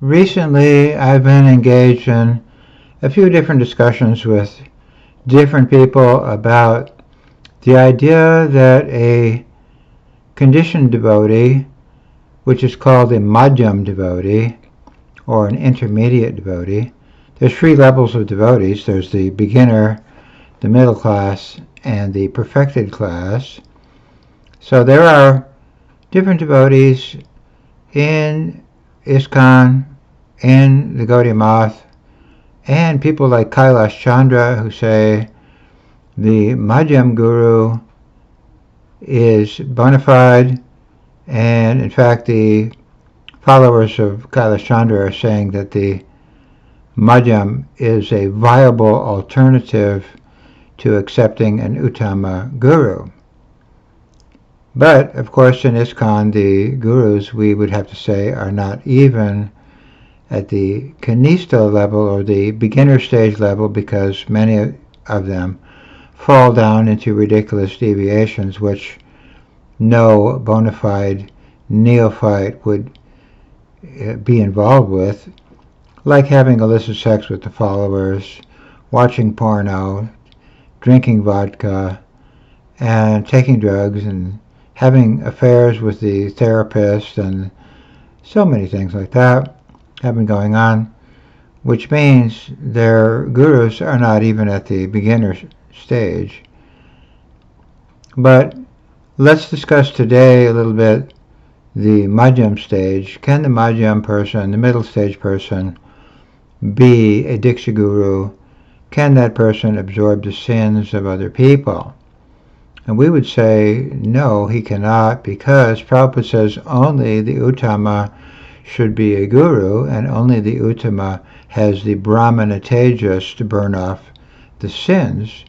Recently, I've been engaged in a few different discussions with different people about the idea that a conditioned devotee, which is called a madhyam devotee or an intermediate devotee, there's three levels of devotees. There's the beginner, the middle class, and the perfected class. So there are different devotees in ISKCON, in the Gaudiya Math, and people like Kailash Chandra who say the Madhyam Guru is bona fide, and in fact the followers of Kailash Chandra are saying that the Madhyam is a viable alternative to accepting an uttama guru. But, of course, in ISKCON, the gurus, we would have to say, are not even at the kanista level or the beginner stage level, because many of them fall down into ridiculous deviations which no bona fide neophyte would be involved with, like having illicit sex with the followers, watching porno, drinking vodka, and taking drugs, and having affairs with the therapist, and so many things like that have been going on, which means their gurus are not even at the beginner stage. But let's discuss today a little bit the madhyam stage. Can the madhyam person, the middle stage person, be a Diksha guru? Can that person absorb the sins of other people? And we would say, no, he cannot, because Prabhupada says only the uttama should be a guru, and only the uttama has the brahmana tejas to burn off the sins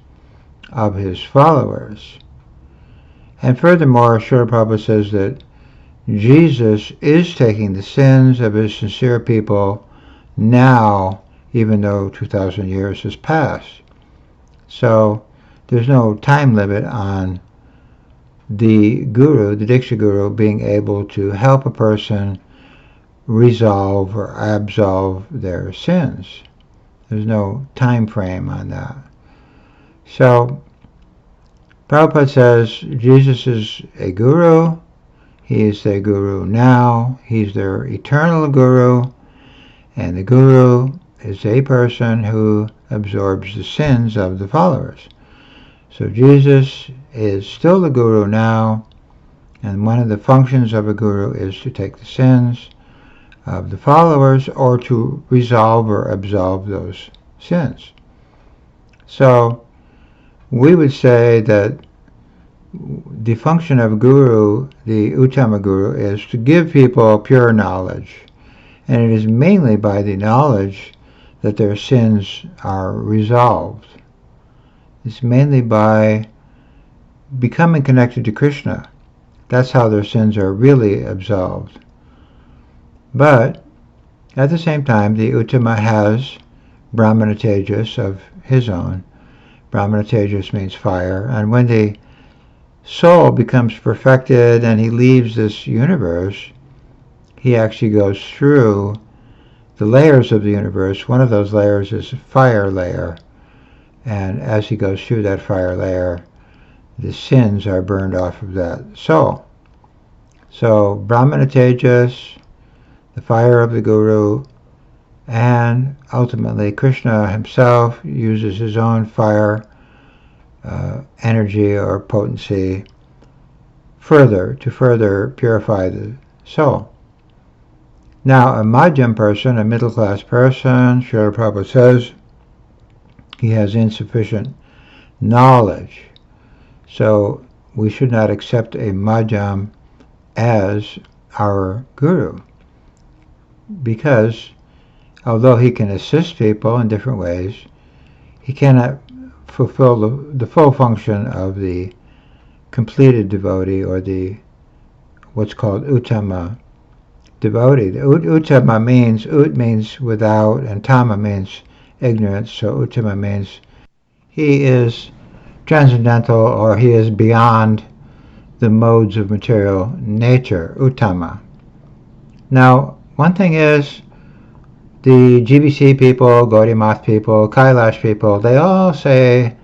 of his followers. And furthermore, Srila Prabhupada says that Jesus is taking the sins of his sincere people now, even though 2,000 years has passed. So there's no time limit on the guru, the Diksha guru, being able to help a person resolve or absolve their sins. There's no time frame on that. So Prabhupada says Jesus is a guru. He is their guru now. He's their eternal guru. And the guru is a person who absorbs the sins of the followers. So Jesus is still the guru now, and one of the functions of a guru is to take the sins of the followers or to resolve or absolve those sins. So we would say that the function of a guru, the uttama guru, is to give people pure knowledge, and it is mainly by the knowledge that their sins are resolved. It's mainly by becoming connected to Krishna. That's how their sins are really absolved. But at the same time, the uttama has brahmana tejas of his own. Brahmana tejas means fire, and when the soul becomes perfected and he leaves this universe, he actually goes through the layers of the universe. One of those layers is a fire layer. And as he goes through that fire layer, the sins are burned off of that soul. So Brahmana Tejas, the fire of the Guru, and ultimately Krishna himself uses his own fire energy or potency to further purify the soul. Now, a madhyam person, a middle-class person, Srila Prabhupada says, he has insufficient knowledge. So we should not accept a madhyam as our guru, because although he can assist people in different ways, he cannot fulfill the full function of the completed devotee, or the what's called uttama devotee. The uttama means, ut means without, and tama means ignorance. So uttama means he is transcendental, or he is beyond the modes of material nature, uttama. Now, one thing is, the GBC people, Gaudiya people, Kailasa people, they all say,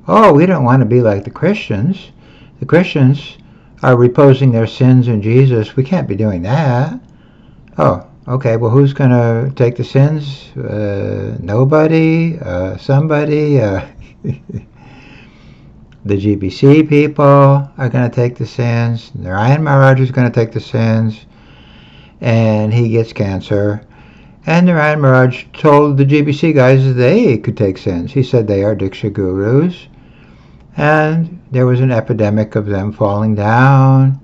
oh, we don't want to be like the Christians. The Christians are reposing their sins in Jesus. We can't be doing that. Oh, okay, well, who's going to take the sins? Nobody? Somebody? The GBC people are going to take the sins. Narayan Maharaj is going to take the sins. And he gets cancer. And Narayan Maharaj told the GBC guys they could take sins. He said they are Diksha gurus. And there was an epidemic of them falling down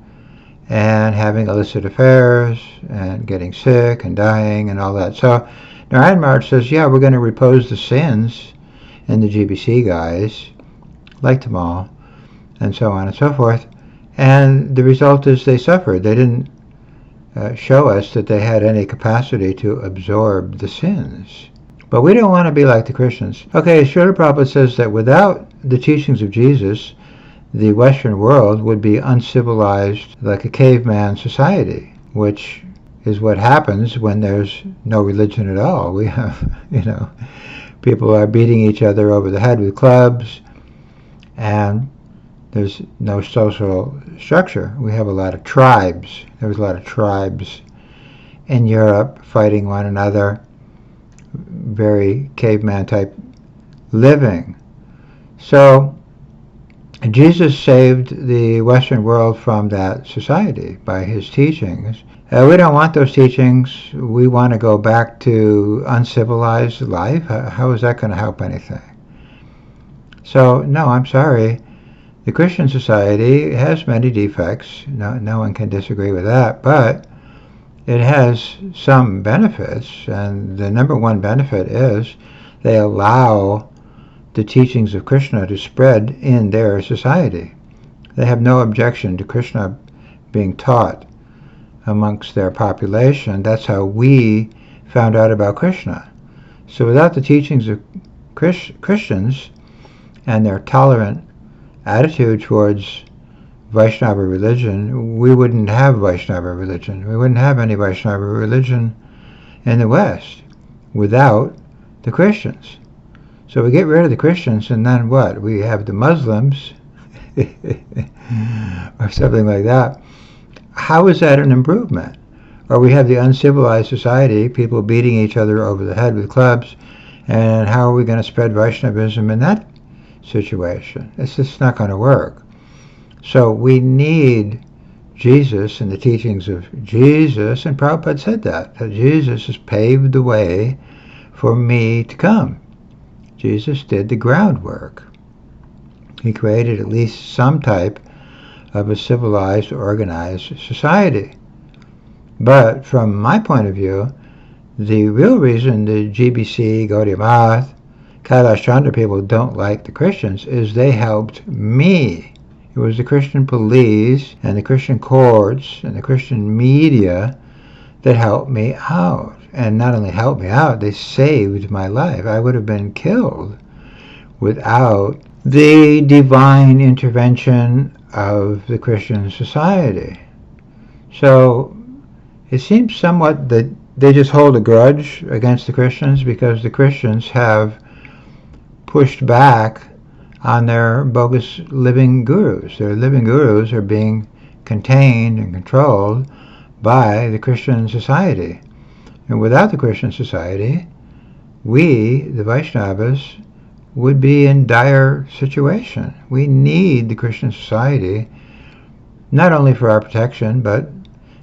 and having illicit affairs and getting sick and dying and all that. So Narayan Maharaj says, yeah, we're going to repose the sins in the GBC guys, like them all, and so on and so forth. And the result is they suffered. They didn't show us that they had any capacity to absorb the sins. But we don't want to be like the Christians. Okay, Srila Prabhupada says that without the teachings of Jesus, the Western world would be uncivilized like a caveman society, which is what happens when there's no religion at all. We have, people are beating each other over the head with clubs, and there's no social structure. We have a lot of tribes. There was a lot of tribes in Europe fighting one another, very caveman type living. So Jesus saved the Western world from that society by his teachings. We don't want those teachings. We want to go back to uncivilized life. How is that going to help anything? So, no, I'm sorry. The Christian society has many defects. No one can disagree with that. But it has some benefits. And the number one benefit is they allow the teachings of Krishna to spread in their society. They have no objection to Krishna being taught amongst their population. That's how we found out about Krishna. So without the teachings of Christians and their tolerant attitude towards Vaishnava religion, we wouldn't have Vaishnava religion. We wouldn't have any Vaishnava religion in the West without the Christians. So we get rid of the Christians, and then what? We have the Muslims or something like that. How is that an improvement? Or we have the uncivilized society, people beating each other over the head with clubs, and how are we going to spread Vaishnavism in that situation? It's just not going to work. So we need Jesus and the teachings of Jesus, and Prabhupada said that Jesus has paved the way for me to come. Jesus did the groundwork. He created at least some type of a civilized, organized society. But from my point of view, the real reason the GBC, Gaudiya, Kailash Chandra people don't like the Christians is they helped me. It was the Christian police and the Christian courts and the Christian media that helped me out. And not only helped me out, they saved my life. I would have been killed without the divine intervention of the Christian society. So it seems somewhat that they just hold a grudge against the Christians because the Christians have pushed back on their bogus living gurus. Their living gurus are being contained and controlled by the Christian society. And without the Christian society, we, the Vaishnavas, would be in dire situation. We need the Christian society, not only for our protection, but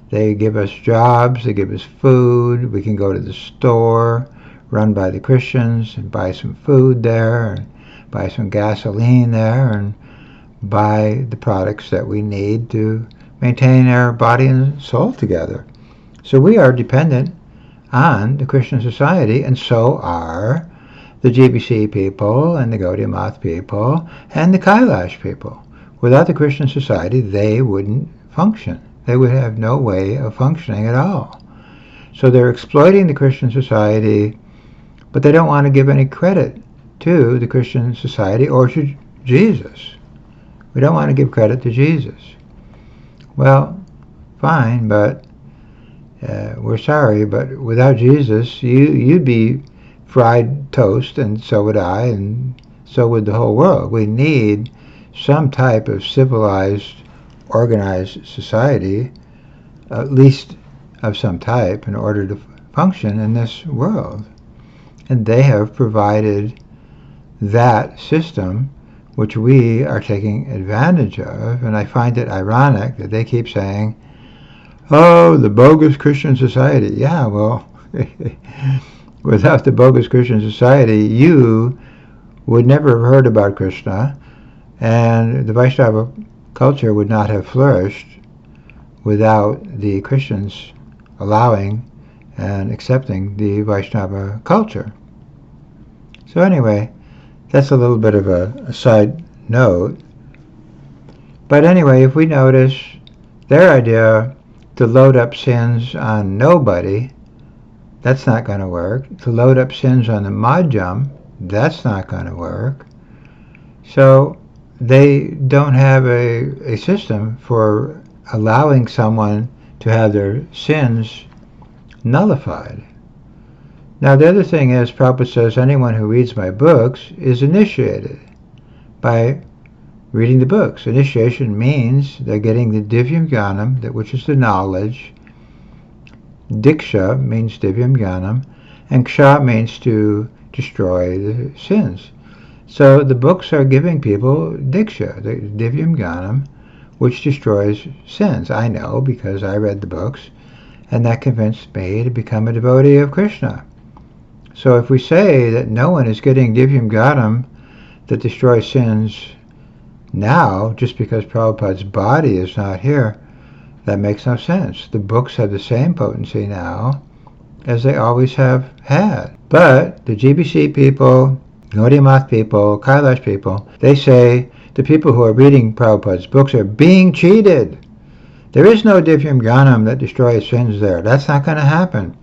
they give us jobs, they give us food, we can go to the store run by the Christians and buy some food there, and buy some gasoline there, and buy the products that we need to maintain our body and soul together. So we are dependent on the Christian society, and so are the GBC people and the Gaudiya Math people and the Kailash people. Without the Christian society, they wouldn't function. They would have no way of functioning at all. So they're exploiting the Christian society, but they don't want to give any credit to the Christian society or to Jesus. We don't want to give credit to Jesus. Well, fine, but we're sorry, but without Jesus, you'd be fried toast, and so would I, and so would the whole world. We need some type of civilized, organized society, at least of some type, in order to function in this world. And they have provided that system, which we are taking advantage of. And I find it ironic that they keep saying, oh, the bogus Christian society. Yeah, well, without the bogus Christian society, you would never have heard about Krishna, and the Vaishnava culture would not have flourished without the Christians allowing and accepting the Vaishnava culture. So anyway, that's a little bit of a side note. But anyway, if we notice, their idea to load up sins on nobody, that's not going to work. To load up sins on the madhyam, that's not going to work. So they don't have a system for allowing someone to have their sins nullified. Now the other thing is, Prabhupada says anyone who reads my books is initiated by reading the books. Initiation means they're getting the divyam jnanam, which is the knowledge. Diksha means divyam jnanam, and ksha means to destroy the sins. So the books are giving people diksha, the divyam jnanam, which destroys sins. I know because I read the books, and that convinced me to become a devotee of Krishna. So if we say that no one is getting divyam jnanam that destroys sins now, just because Prabhupada's body is not here, that makes no sense. The books have the same potency now as they always have had. But the GBC people, Gaudiya people, Kailasa people, they say the people who are reading Prabhupada's books are being cheated. There is no divyam jnanam that destroys sins there. That's not going to happen.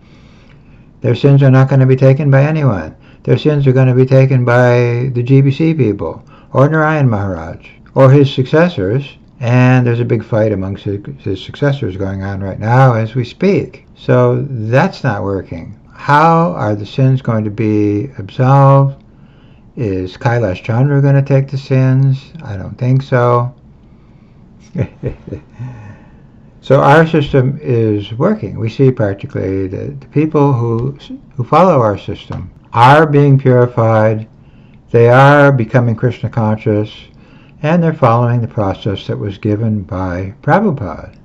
Their sins are not going to be taken by anyone. Their sins are going to be taken by the GBC people, or Narayan Maharaj, or his successors, and there's a big fight amongst his successors going on right now as we speak. So that's not working. How are the sins going to be absolved? Is Kailash Chandra going to take the sins? I don't think so. So our system is working. We see practically that the people who follow our system are being purified, they are becoming Krishna conscious, and they're following the process that was given by Prabhupada.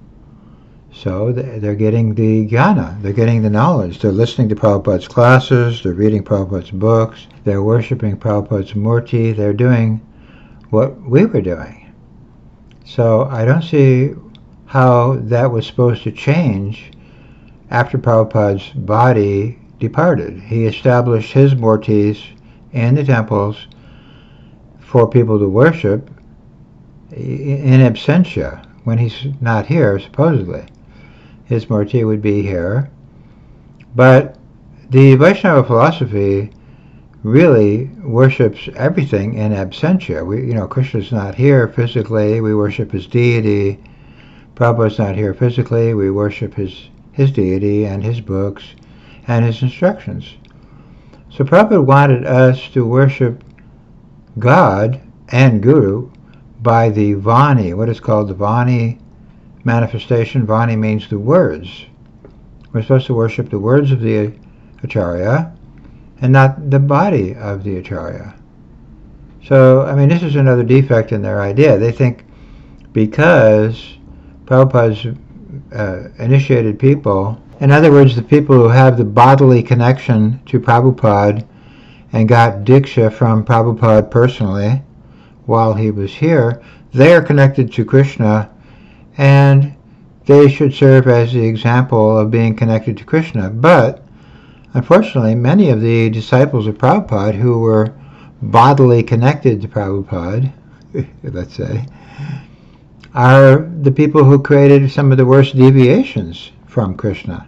So they're getting the jnana, they're getting the knowledge, they're listening to Prabhupada's classes, they're reading Prabhupada's books, they're worshipping Prabhupada's murti, they're doing what we were doing. So I don't see how that was supposed to change after Prabhupada's body departed. He established his murtis in the temples for people to worship in absentia, when he's not here, supposedly. His murti would be here. But the Vaishnava philosophy really worships everything in absentia. Krishna's not here physically, we worship his deity. Prabhupada's not here physically, we worship his deity and his books and his instructions. So Prabhupada wanted us to worship God and Guru by the Vani, what is called the Vani manifestation. Vani means the words. We're supposed to worship the words of the Acharya and not the body of the Acharya. So, this is another defect in their idea. They think because Prabhupada's initiated people, in other words, the people who have the bodily connection to Prabhupada and got Diksha from Prabhupada personally while he was here, they are connected to Krishna, and they should serve as the example of being connected to Krishna. But unfortunately, many of the disciples of Prabhupada who were bodily connected to Prabhupada, let's say, are the people who created some of the worst deviations from Krishna.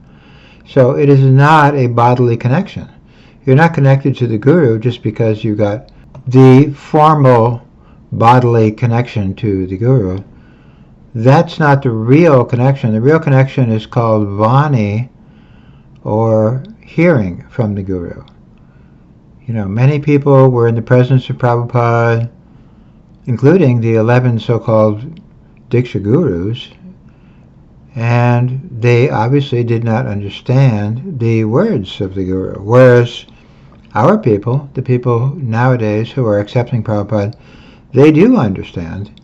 So it is not a bodily connection. You're not connected to the Guru just because you got the formal bodily connection to the Guru. That's not the real connection. The real connection is called Vani, or hearing from the Guru. Many people were in the presence of Prabhupada, including the 11 so-called Diksha Gurus, and they obviously did not understand the words of the Guru. Whereas our people, the people nowadays who are accepting Prabhupada, they do understand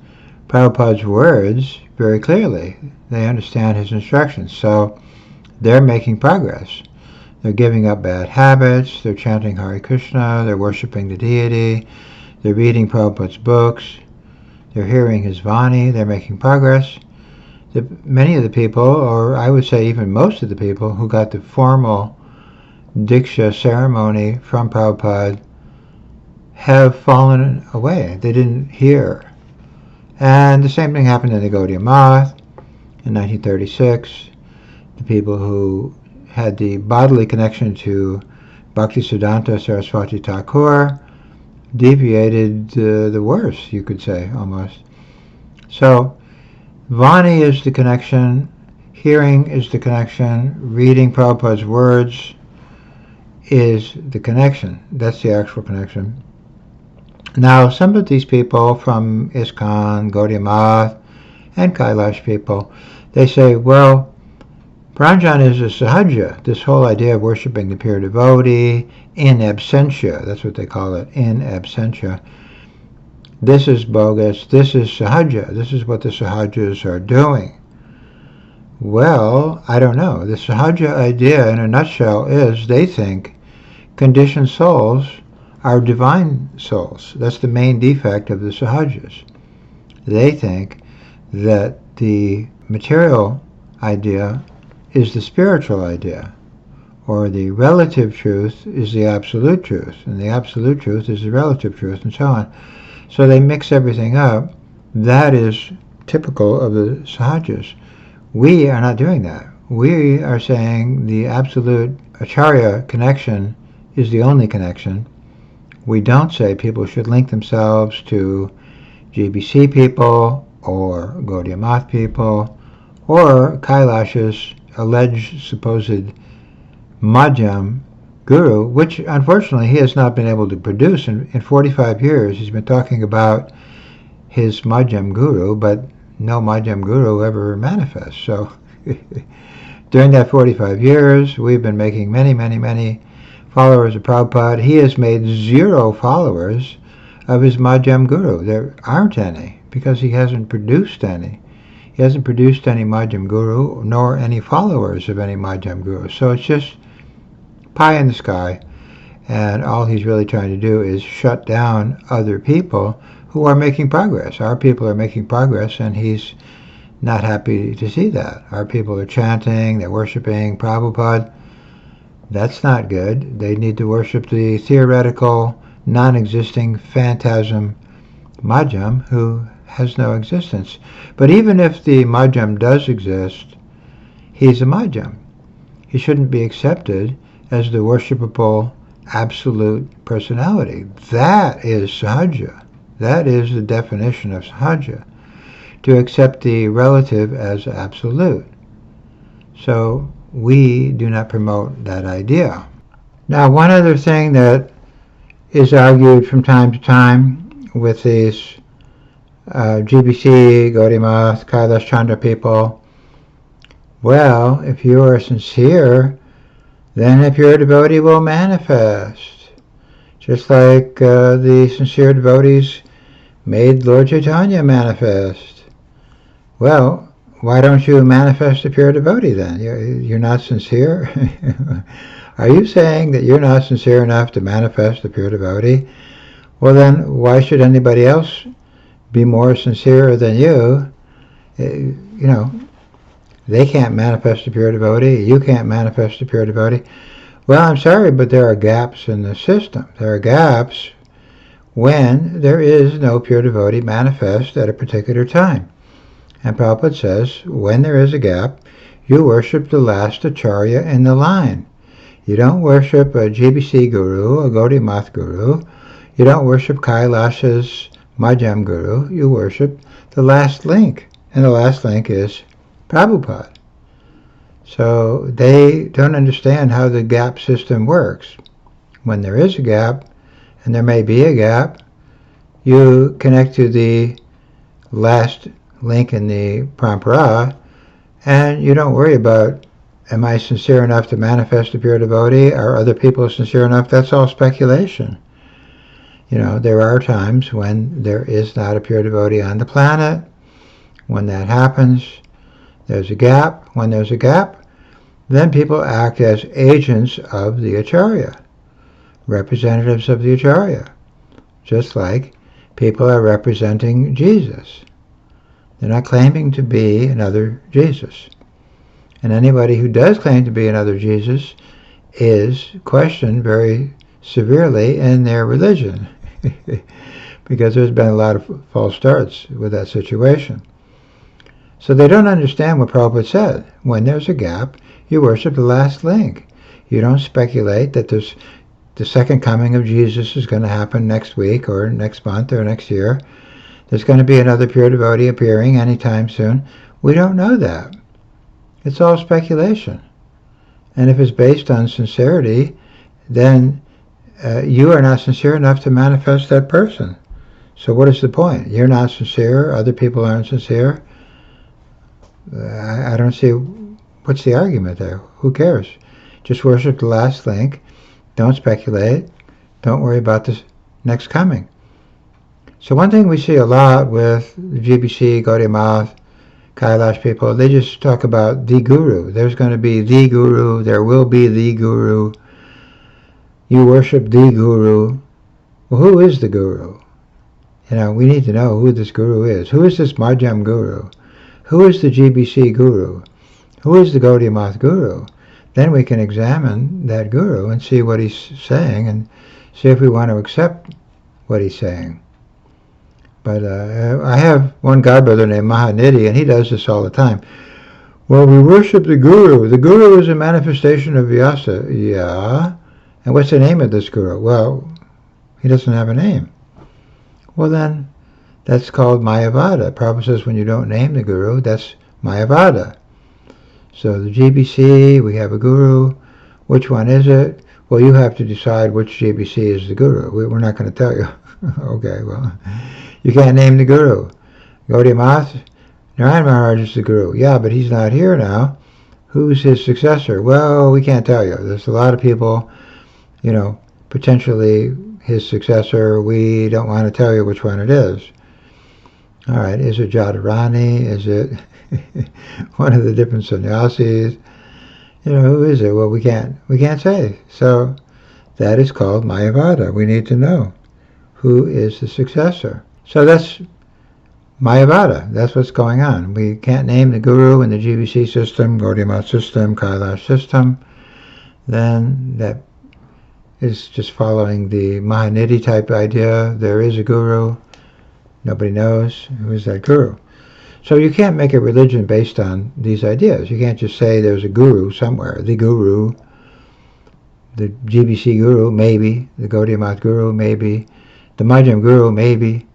Prabhupada's words very clearly. They understand his instructions, so they're making progress. They're giving up bad habits, they're chanting Hare Krishna, they're worshipping the deity, they're reading Prabhupada's books, they're hearing his Vani, they're making progress. Many of the people, or I would say even most of the people who got the formal Diksha ceremony from Prabhupada have fallen away. They didn't hear. And the same thing happened in the Gaudiya Math in 1936. The people who had the bodily connection to Bhaktisiddhanta Saraswati Thakur deviated the worse, you could say, almost. So, Vani is the connection, hearing is the connection, reading Prabhupada's words is the connection. That's the actual connection. Now, some of these people from ISKCON, Gaudiya Math, and Kailasa people, they say, well, Pranjan is a sahaja, this whole idea of worshipping the pure devotee in absentia, that's what they call it, in absentia. This is bogus, this is sahaja, this is what the sahajas are doing. Well, I don't know. The sahaja idea in a nutshell is they think conditioned souls are divine souls. That's the main defect of the sahajas. They think that the material idea is the spiritual idea, or the relative truth is the absolute truth, and the absolute truth is the relative truth, and so on. So they mix everything up. That is typical of the sahajas. We are not doing that. We are saying the absolute acharya connection is the only connection. We don't say people should link themselves to GBC people or Gaudiya Math people or Kailasa's alleged supposed Madhyam Guru, which unfortunately he has not been able to produce. In 45 years he's been talking about his Madhyam Guru, but no Madhyam Guru ever manifests. So during that 45 years we've been making many followers of Prabhupada. He has made 0 followers of his Madhyam Guru. There aren't any, because he hasn't produced any. He hasn't produced any Madhyam Guru, nor any followers of any Madhyam Guru. So it's just pie in the sky, and all he's really trying to do is shut down other people who are making progress. Our people are making progress, and he's not happy to see that. Our people are chanting, they're worshipping Prabhupada. That's not good. They need to worship the theoretical, non-existing phantasm Madhyam, who has no existence. But even if the Madhyam does exist, he's a Madhyam. He shouldn't be accepted as the worshipable absolute personality. That is sahaja. That is the definition of sahaja, to accept the relative as absolute. So we do not promote that idea. Now, one other thing that is argued from time to time with these GBC, Gaudiya Math, Kailash Chandra people, well, if you are sincere, then a pure devotee will manifest. Just like the sincere devotees made Lord Chaitanya manifest. Well, why don't you manifest a pure devotee then? You're not sincere? Are you saying that you're not sincere enough to manifest a pure devotee? Well then, why should anybody else be more sincere than you? They can't manifest a pure devotee. You can't manifest a pure devotee. Well, I'm sorry, but there are gaps in the system. There are gaps when there is no pure devotee manifest at a particular time. And Prabhupada says, when there is a gap, you worship the last acharya in the line. You don't worship a GBC Guru, a Gaudiya Math Guru. You don't worship Kailasa's Madhyam Guru. You worship the last link. And the last link is Prabhupada. So they don't understand how the gap system works. When there is a gap, and there may be a gap, you connect to the last link in the parampara, and you don't worry about, am I sincere enough to manifest a pure devotee? Are other people sincere enough? That's all speculation. There are times when there is not a pure devotee on the planet. When that happens, there's a gap. When there's a gap, then people act as agents of the Acharya, representatives of the Acharya, just like people are representing Jesus. They're not claiming to be another Jesus. And anybody who does claim to be another Jesus is questioned very severely in their religion because there's been a lot of false starts with that situation. So they don't understand what Prabhupada said. When there's a gap, you worship the last link. You don't speculate that the second coming of Jesus is going to happen next week or next month or next year. There's going to be another pure devotee appearing anytime soon. We don't know that. It's all speculation. And if it's based on sincerity, then you are not sincere enough to manifest that person. So what is the point? You're not sincere, other people aren't sincere. I don't see what's the argument there. Who cares? Just worship the last link. Don't speculate. Don't worry about the next coming. So one thing we see a lot with the GBC, Gaudiya, Kailasa people, they just talk about the guru. There's going to be the guru. There will be the guru. You worship the guru. Well, who is the guru? We need to know who this guru is. Who is this Madhyam guru? Who is the GBC guru? Who is the Gaudiya guru? Then we can examine that guru and see what he's saying and see if we want to accept what he's saying. But I have one godbrother named Mahanidhi, and he does this all the time. Well, we worship the guru. The guru is a manifestation of Vyasa. Yeah. And what's the name of this guru? Well, he doesn't have a name. Well, then, that's called Mayavada. Prabhupada says when you don't name the guru, that's Mayavada. So the GBC, we have a guru. Which one is it? Well, you have to decide which GBC is the guru. We're not going to tell you. Okay, well, you can't name the guru. Gaudiya Narayan Maharaj is the guru. Yeah, but he's not here now. Who's his successor? Well, we can't tell you. There's a lot of people, potentially his successor. We don't want to tell you which one it is. All right, is it Jadharani? Is it one of the different sannyasis? Who is it? Well, we can't say. So that is called Mayavada. We need to know who is the successor. So that's Mayavada. That's what's going on. We can't name the guru in the GBC system, Gaudiya system, Kailasa system. Then that is just following the Mahanidhi type idea. There is a guru. Nobody knows who is that guru. So you can't make a religion based on these ideas. You can't just say there's a guru somewhere. The guru, the GBC guru, maybe. The Gaudiya guru, maybe. The Madhyam guru, maybe.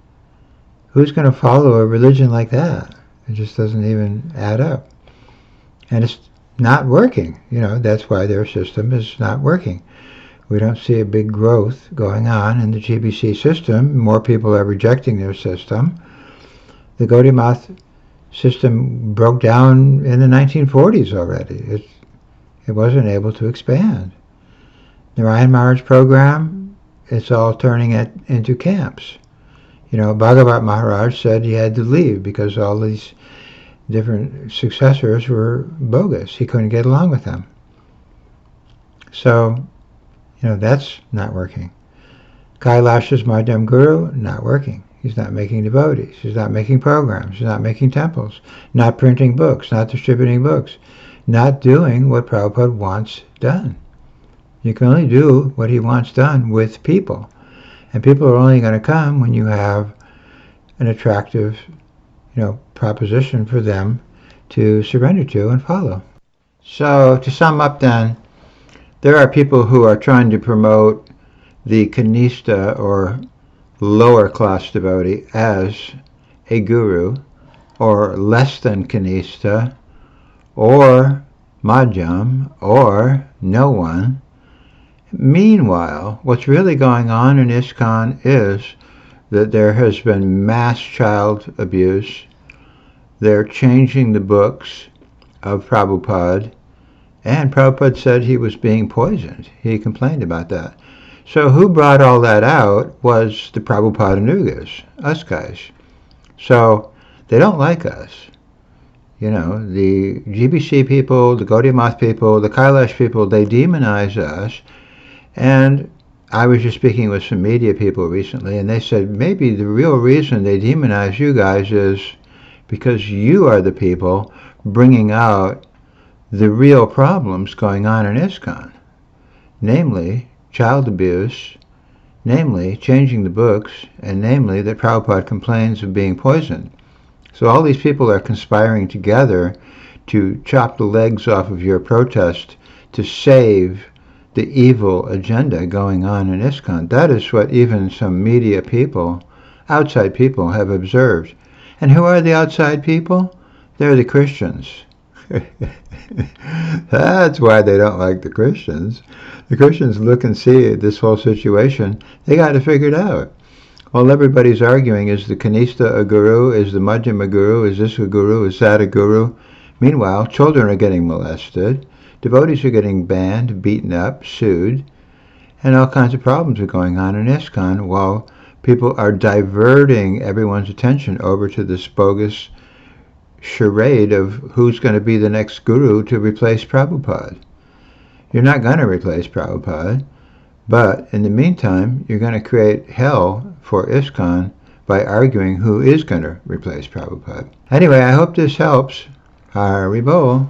Who's going to follow a religion like that? It just doesn't even add up. And it's not working. That's why their system is not working. We don't see a big growth going on in the GBC system. More people are rejecting their system. The Gaudiya system broke down in the 1940s already. It wasn't able to expand. The Narayan Maharaj program, it's all turning it into camps. Bhagavat Maharaj said he had to leave because all these different successors were bogus. He couldn't get along with them. So, that's not working. Kailasa's Madhyam Guru, not working. He's not making devotees. He's not making programs. He's not making temples. Not printing books. Not distributing books. Not doing what Prabhupada wants done. You can only do what he wants done with people. And people are only going to come when you have an attractive, proposition for them to surrender to and follow. So to sum up then, there are people who are trying to promote the kanista or lower class devotee as a guru, or less than kanista, or Madhyam or no one. Meanwhile, what's really going on in ISKCON is that there has been mass child abuse. They're changing the books of Prabhupada, and Prabhupada said he was being poisoned. He complained about that. So who brought all that out was the Prabhupada-nugas, us guys. So they don't like us. You know, the GBC people, the Gaudiya people, the Kailasa people, they demonize us. And I was just speaking with some media people recently, and they said maybe the real reason they demonize you guys is because you are the people bringing out the real problems going on in ISKCON, namely child abuse, namely changing the books, and namely that Prabhupada complains of being poisoned. So all these people are conspiring together to chop the legs off of your protest to save the evil agenda going on in ISKCON. That is what even some media people, outside people, have observed. And who are the outside people? They're the Christians. That's why they don't like the Christians. The Christians look and see this whole situation. They got to figure it out. While everybody's arguing, is the Kanista a guru? Is the Madhyam a guru? Is this a guru? Is that a guru? Meanwhile, children are getting molested. Devotees are getting banned, beaten up, sued. And all kinds of problems are going on in ISKCON while people are diverting everyone's attention over to this bogus charade of who's going to be the next guru to replace Prabhupada. You're not going to replace Prabhupada, but in the meantime, you're going to create hell for ISKCON by arguing who is going to replace Prabhupada. Anyway, I hope this helps. Haribol.